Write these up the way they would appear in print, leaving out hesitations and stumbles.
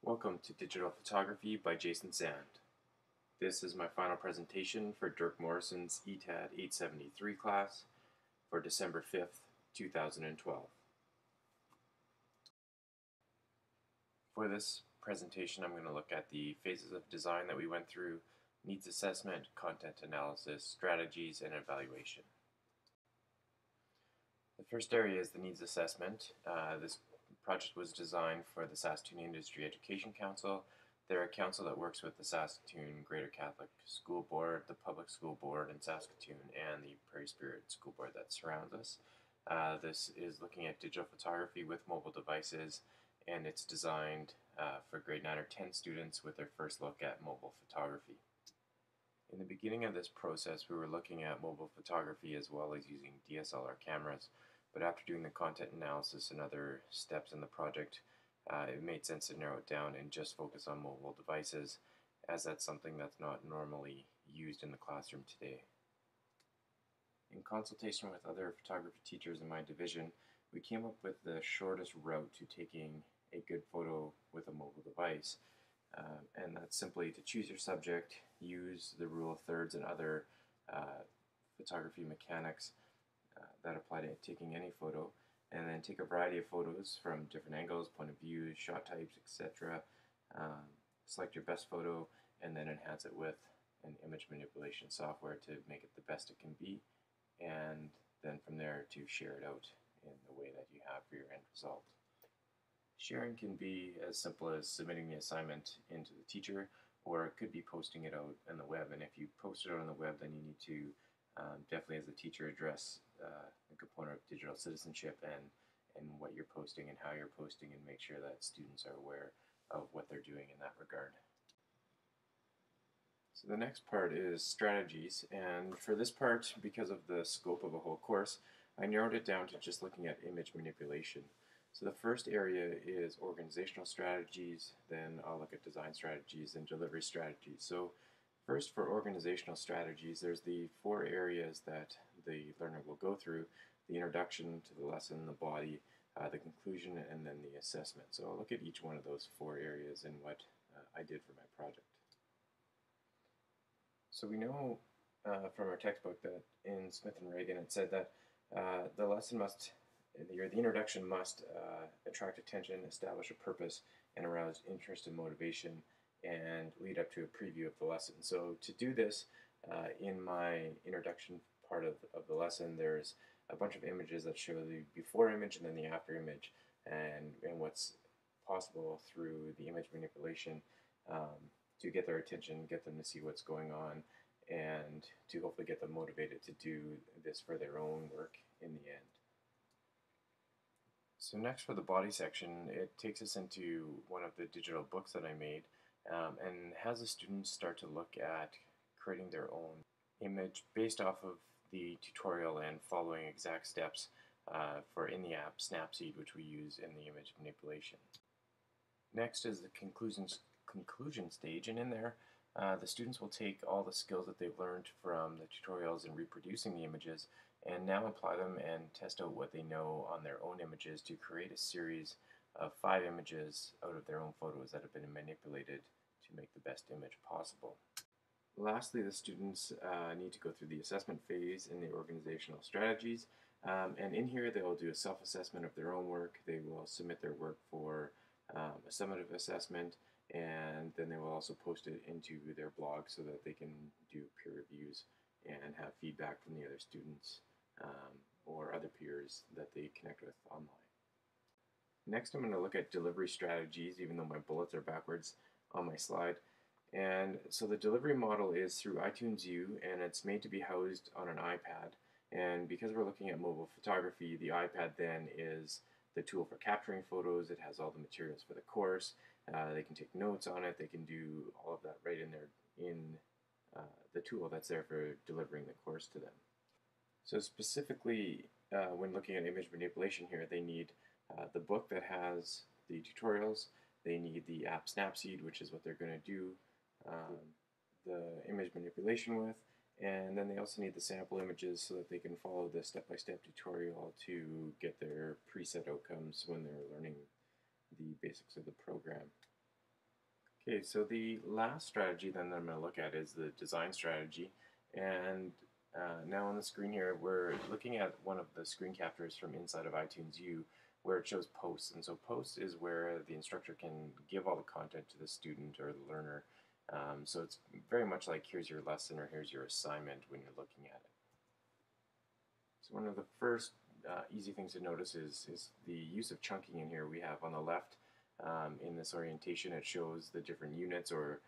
Welcome to Digital Photography by Jason Sand. This is my final presentation for Dirk Morrison's Etad 873 class for December 5th, 2012. For this presentation, I'm going to look at the phases of design that we went through: needs assessment, content analysis, strategies, and evaluation. The first area is the needs assessment. This project was designed for the Saskatoon Industry Education Council. They're a council that works with the Saskatoon Greater Catholic School Board, the Public School Board in Saskatoon, and the Prairie Spirit School Board that surrounds us. This is looking at digital photography with mobile devices, and it's designed for grade 9 or 10 students with their first look at mobile photography. In the beginning of this process, we were looking at mobile photography as well as using DSLR cameras, but after doing the content analysis and other steps in the project, it made sense to narrow it down and just focus on mobile devices, as that's something that's not normally used in the classroom today. In consultation with other photography teachers in my division, we came up with the shortest route to taking a good photo with a mobile device. And that's simply to choose your subject, use the rule of thirds and other photography mechanics that apply to taking any photo, and then take a variety of photos from different angles, point of view, shot types, etc. Select your best photo and then enhance it with an image manipulation software to make it the best it can be, and then from there to share it out in the way that you have for your end result. Sharing can be as simple as submitting the assignment into the teacher, or it could be posting it out on the web. And if you post it on the web, then you need to definitely, as a teacher, address the component of digital citizenship and what you're posting and how you're posting, and make sure that students are aware of what they're doing in that regard. So the next part is strategies, and for this part, because of the scope of a whole course, I narrowed it down to just looking at image manipulation. So the first area is organizational strategies, then I'll look at design strategies and delivery strategies. So first, for organizational strategies, there's the 4 areas that the learner will go through: the introduction to the lesson, the body, the conclusion, and then the assessment. So I'll look at each one of those 4 areas and what I did for my project. So we know from our textbook that in Smith and Reagan it said that the lesson must, the introduction must attract attention, establish a purpose, and arouse interest and motivation, and lead up to a preview of the lesson. So to do this, in my introduction part of the lesson, there's a bunch of images that show the before image and then the after image, and what's possible through the image manipulation to get their attention, get them to see what's going on, and to hopefully get them motivated to do this for their own work in the end. So next, for the body section, it takes us into one of the digital books that I made, and has the students start to look at creating their own image based off of the tutorial and following exact steps for in the app Snapseed, which we use in the image manipulation. Next is the conclusion stage, and in there the students will take all the skills that they've learned from the tutorials and reproducing the images, and now apply them and test out what they know on their own images to create a series of 5 images out of their own photos that have been manipulated to make the best image possible. Lastly, the students need to go through the assessment phase in the organizational strategies, and in here they will do a self-assessment of their own work. They will submit their work for a summative assessment, and then they will also post it into their blog so that they can do peer reviews and have feedback from the other students or other peers that they connect with online. Next, I'm going to look at delivery strategies, even though my bullets are backwards on my slide. And so the delivery model is through iTunes U, and it's made to be housed on an iPad. And because we're looking at mobile photography, the iPad then is the tool for capturing photos. It has all the materials for the course. They can take notes on it. They can do all of that right in there in the tool that's there for delivering the course to them. So specifically, when looking at image manipulation here, they need the book that has the tutorials. They need the app Snapseed, which is what they're going to do the image manipulation with, and then they also need the sample images so that they can follow the step-by-step tutorial to get their preset outcomes when they're learning the basics of the program. Okay, so the last strategy then that I'm going to look at is the design strategy. And now on the screen here, we're looking at one of the screen captures from inside of iTunes U where it shows posts. And so posts is where the instructor can give all the content to the student or the learner. So it's very much like here's your lesson or here's your assignment when you're looking at it. So one of the first easy things to notice is the use of chunking in here. We have on the left in this orientation, it shows the different units or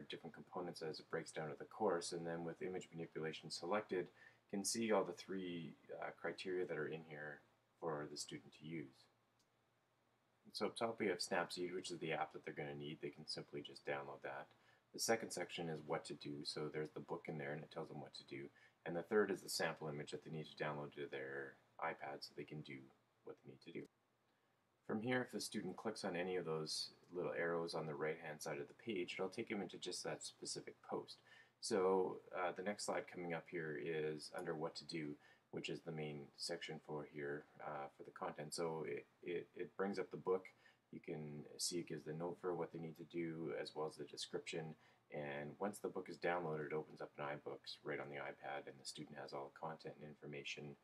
different components as it breaks down to the course, and then with image manipulation selected, can see all the three criteria that are in here for the student to use. So up top we have Snapseed, which is the app that they're going to need. They can simply just download that. The second section is what to do, so there's the book in there and it tells them what to do. And the third is the sample image that they need to download to their iPad so they can do what they need to do. From here, if the student clicks on any of those little arrows on the right-hand side of the page, it'll take them into just that specific post. So the next slide coming up here is under what to do, which is the main section for here for the content. So it brings up the book. You can see it gives the note for what they need to do as well as the description. And once the book is downloaded, it opens up an iBooks right on the iPad, and the student has all the content and information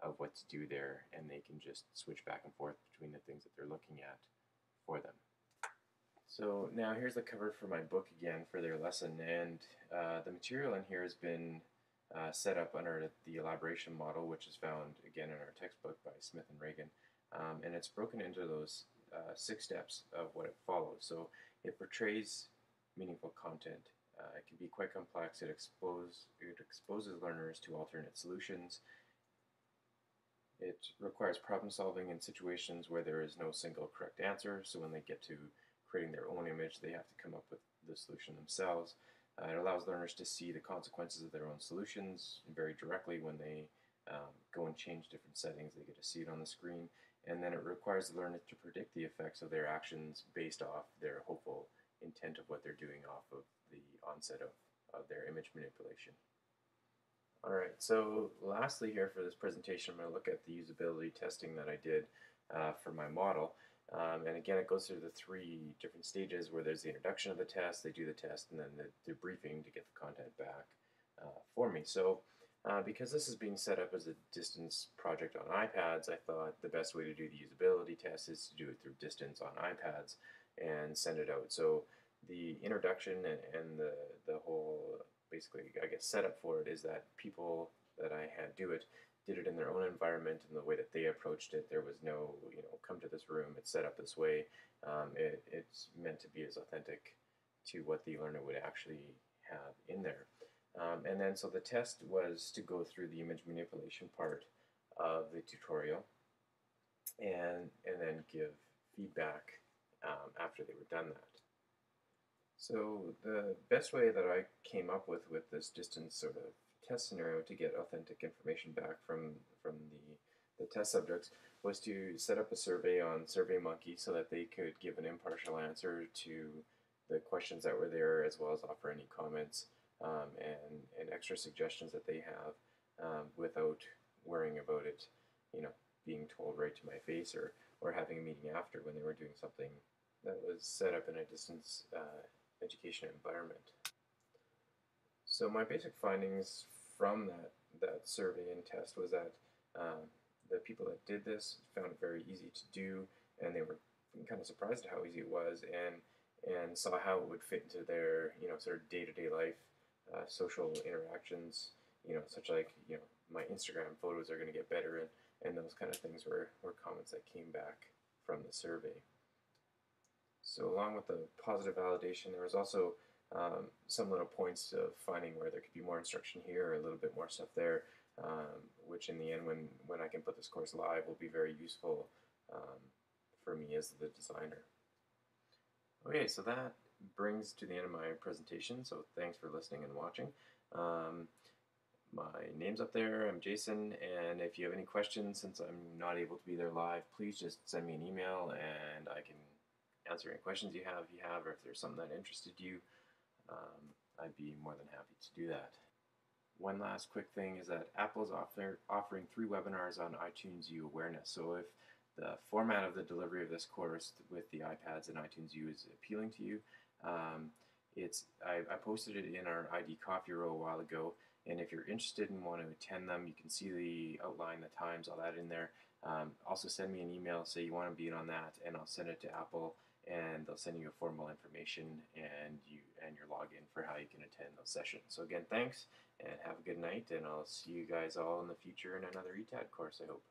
of what to do there, and they can just switch back and forth between the things that they're looking at for them. So now here's the cover for my book again for their lesson, and the material in here has been set up under the elaboration model, which is found again in our textbook by Smith and Reagan, and it's broken into those 6 steps of what it follows. So it portrays meaningful content. It can be quite complex. It exposes learners to alternate solutions. It requires problem solving in situations where there is no single correct answer, so when they get to creating their own image, they have to come up with the solution themselves. It allows learners to see the consequences of their own solutions very directly when they go and change different settings. They get to see it on the screen, and then it requires the learner to predict the effects of their actions based off their hopeful intent of what they're doing off of the onset of their image manipulation. Alright, so lastly here for this presentation, I'm going to look at the usability testing that I did for my model. And again, it goes through the 3 different stages where there's the introduction of the test, they do the test, and then the debriefing to get the content back for me. So because this is being set up as a distance project on iPads, I thought the best way to do the usability test is to do it through distance on iPads and send it out. So the introduction and the whole basically, I guess, setup for it is that people that I had do it did it in their own environment and the way that they approached it. There was no, come to this room, it's set up this way. It's meant to be as authentic to what the learner would actually have in there. And then so the test was to go through the image manipulation part of the tutorial and then give feedback after they were done that. So the best way that I came up with this distance sort of test scenario to get authentic information back from the test subjects was to set up a survey on SurveyMonkey so that they could give an impartial answer to the questions that were there, as well as offer any comments and extra suggestions that they have without worrying about it, being told right to my face or having a meeting after when they were doing something that was set up in a distance education environment. So my basic findings from that survey and test was that the people that did this found it very easy to do, and they were kind of surprised at how easy it was, and saw how it would fit into their sort of day-to-day life, social interactions, such like my Instagram photos are going to get better, and those kind of things were comments that came back from the survey. So along with the positive validation, there was also some little points of finding where there could be more instruction here, or a little bit more stuff there, which in the end, when I can put this course live, will be very useful for me as the designer. Okay, so that brings to the end of my presentation, so thanks for listening and watching. My name's up there, I'm Jason, and if you have any questions, since I'm not able to be there live, please just send me an email and I can answer any questions you have, or if there's something that interested you, I'd be more than happy to do that. One last quick thing is that Apple's offering 3 webinars on iTunes U awareness. So if the format of the delivery of this course with the iPads and iTunes U is appealing to you, I posted it in our ID Coffee Row a while ago, and if you're interested and want to attend them, you can see the outline, the times, all that in there. Also send me an email, say you want to be on that, and I'll send it to Apple, and they'll send you a formal information and your login for how you can attend those sessions. So again, thanks, and have a good night, and I'll see you guys all in the future in another Etad course, I hope.